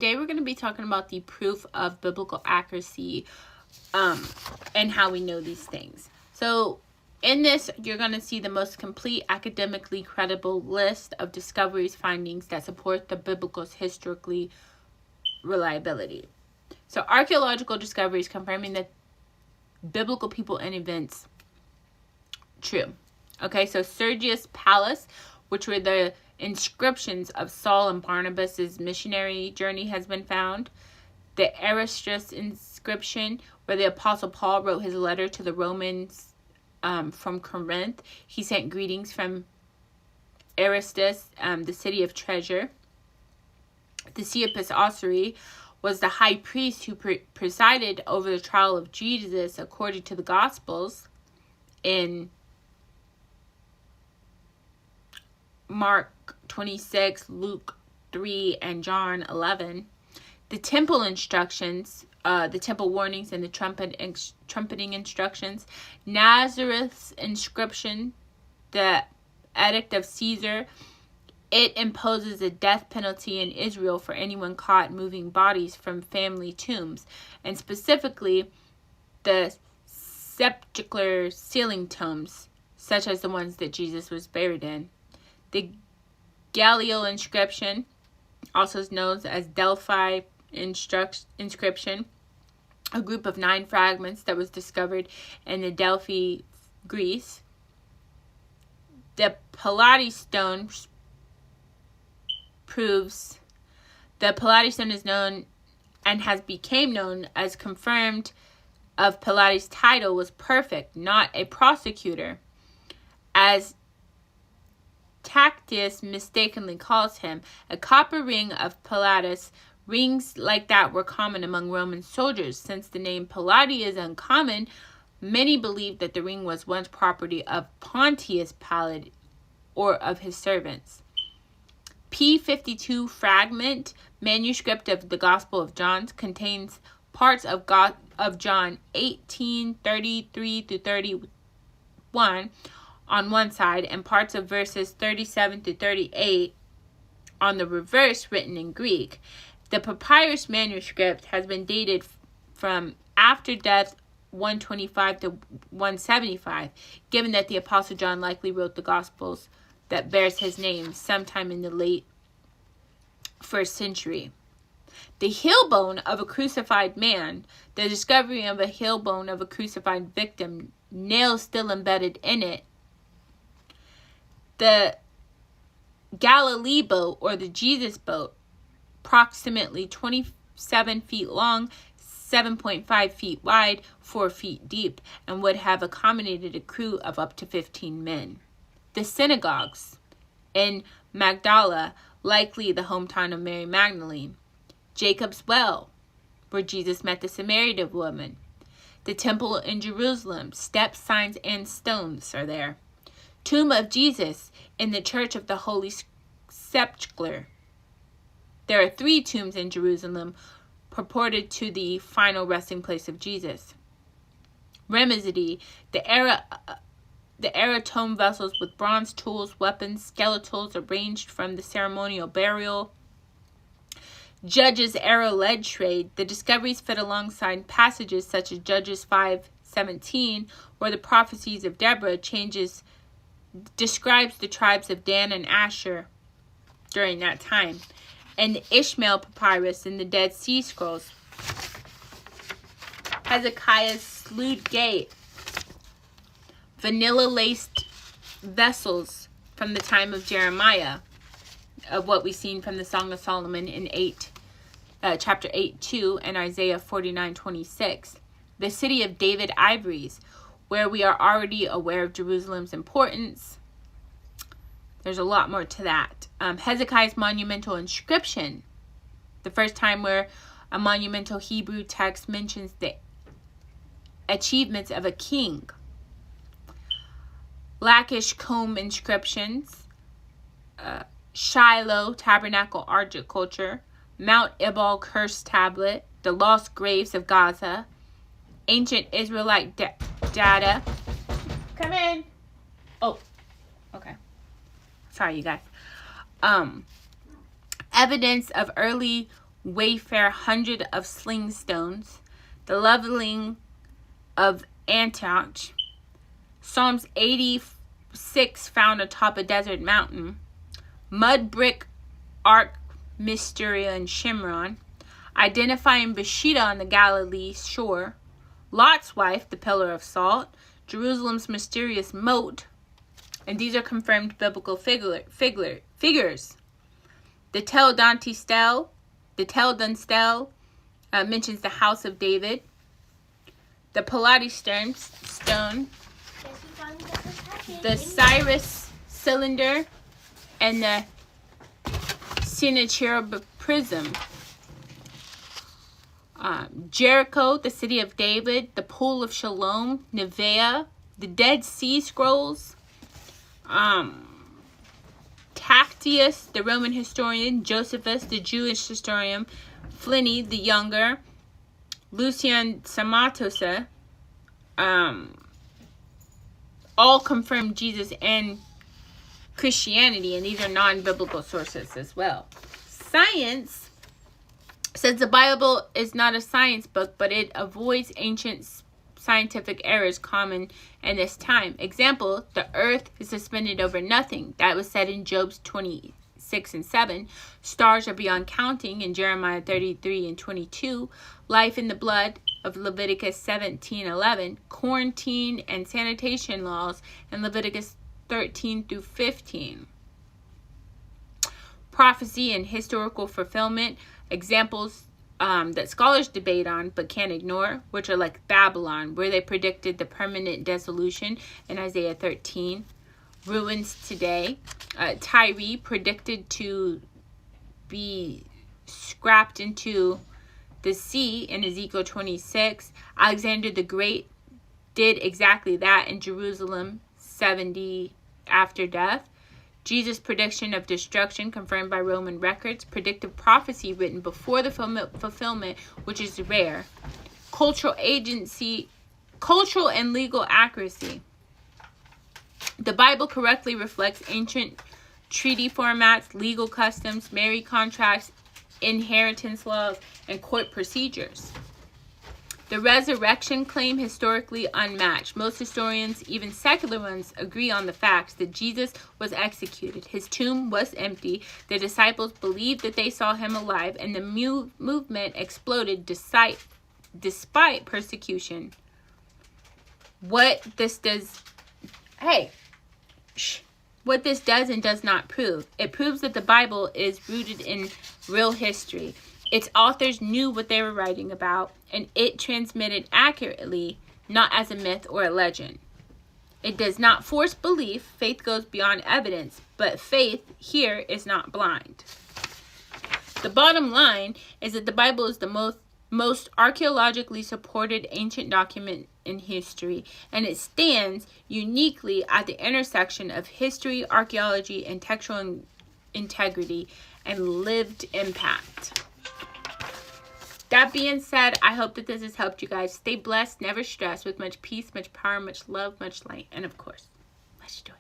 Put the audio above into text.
Today we're going to be talking about the proof of biblical accuracy and how we know these things. So in this, you're going to see the most complete, academically credible list of discoveries, findings that support the biblical historically reliability. So archaeological discoveries confirming that biblical people and events true. Okay, so Sergius Palace, which were the inscriptions of Saul and Barnabas's missionary journey, has been found. The Aristus inscription, where the Apostle Paul wrote his letter to the Romans from Corinth. He sent greetings from Aristus, the city of treasure. The Caiaphas Ossuary was the high priest who presided over the trial of Jesus according to the Gospels in Mark 26, Luke 3, and John 11. The temple instructions, the temple warnings and the trumpeting instructions. Nazareth's inscription, the edict of Caesar. It imposes a death penalty in Israel for anyone caught moving bodies from family tombs, and specifically the sepulchral ceiling tombs, such as the ones that Jesus was buried in. The Galileo inscription, also known as Delphi inscription, a group of 9 fragments that was discovered in the Delphi, Greece. The Palladi stone proves the Palladi stone is known and has become known as confirmed of Palladi's title was perfect, not a prosecutor, as Tacitus mistakenly calls him. A copper ring of Palladis. Rings like that were common among Roman soldiers. Since the name Palladi is uncommon, many believe that the ring was once property of Pontius Pilate or of his servants. P52 fragment, manuscript of the Gospel of John, contains parts of John 18:33 through 31 on one side and parts of verses 37 to 38 on the reverse, written in Greek. The papyrus manuscript has been dated from after death 125 to 175, given that the Apostle John likely wrote the Gospels that bears his name sometime in the late 1st century. The heel bone of a crucified man, the discovery of a heel bone of a crucified victim, nails still embedded in it. The Galilee boat, or the Jesus boat, approximately 27 feet long, 7.5 feet wide, 4 feet deep, and would have accommodated a crew of up to 15 men. The synagogues in Magdala, likely the hometown of Mary Magdalene. Jacob's well, where Jesus met the Samaritan woman. The temple in Jerusalem, steps, signs, and stones are there. Tomb of Jesus in the Church of the Holy Sepulchre. There are 3 tombs in Jerusalem purported to the final resting place of Jesus. Remedy, the era tomb vessels with bronze tools, weapons, skeletals arranged from the ceremonial burial. Judges era lead trade. The discoveries fit alongside passages such as Judges 5:17, where the prophecies of Deborah describes the tribes of Dan and Asher during that time. And the Ishmael papyrus in the Dead Sea Scrolls. Hezekiah's sluice gate. Vanilla-laced vessels from the time of Jeremiah, of what we've seen from the Song of Solomon in chapter 8:2 and Isaiah 49:26. The city of David ivories, where we are already aware of Jerusalem's importance. There's a lot more to that. Hezekiah's monumental inscription, the first time where a monumental Hebrew text mentions the achievements of a king. Lachish comb inscriptions, Shiloh tabernacle architecture, Mount Ebal curse tablet, the lost graves of Gaza, ancient Israelite data. Come in. Oh, okay. Sorry, you guys. Evidence of early Wayfair 100 of sling stones, the leveling of Antioch, Psalms 86 found atop a desert mountain, mud brick ark Mysteria and Shimron, identifying Bathsheba on the Galilee shore, Lot's wife, the pillar of salt, Jerusalem's mysterious moat, and these are confirmed biblical figures. The Tel Dan Stele mentions the house of David. The Pilates stone, the Cyrus cylinder, and the Sennacherib prism. Jericho, the city of David, the pool of Shalom, Nevaeh, the Dead Sea Scrolls, Tacitus, the Roman historian, Josephus, the Jewish historian, Pliny the Younger, Lucian Samatosa, all confirm Jesus and Christianity, and these are non-biblical sources as well. Science says the Bible is not a science book, but it avoids ancient scientific errors common in this time. Example, the earth is suspended over nothing. That was said in Job's 26:7. Stars are beyond counting in Jeremiah 33:22. Life in the blood of Leviticus 17:11. Quarantine and sanitation laws in Leviticus 13-15. Prophecy and historical fulfillment. Examples that scholars debate on but can't ignore, which are like Babylon, where they predicted the permanent dissolution in Isaiah 13. Ruins today. Tyre predicted to be scrapped into the sea in Ezekiel 26. Alexander the Great did exactly that in Jerusalem 70 after death. Jesus' prediction of destruction confirmed by Roman records. Predictive prophecy written before the fulfillment, which is rare. Cultural and legal accuracy. The Bible correctly reflects ancient treaty formats, legal customs, marriage contracts, inheritance laws, and court procedures. The resurrection claim historically unmatched. Most historians, even secular ones, agree on the facts that Jesus was executed. His tomb was empty. The disciples believed that they saw him alive, and the movement exploded despite persecution. What this does and does not prove. It proves that the Bible is rooted in real history. Its authors knew what they were writing about, and it transmitted accurately, not as a myth or a legend. It does not force belief. Faith goes beyond evidence, but faith here is not blind. The bottom line is that the Bible is the most archaeologically supported ancient document in history, and it stands uniquely at the intersection of history, archaeology, and textual integrity and lived impact. That being said, I hope that this has helped you guys. Stay blessed, never stressed, with much peace, much power, much love, much light, and of course, much joy.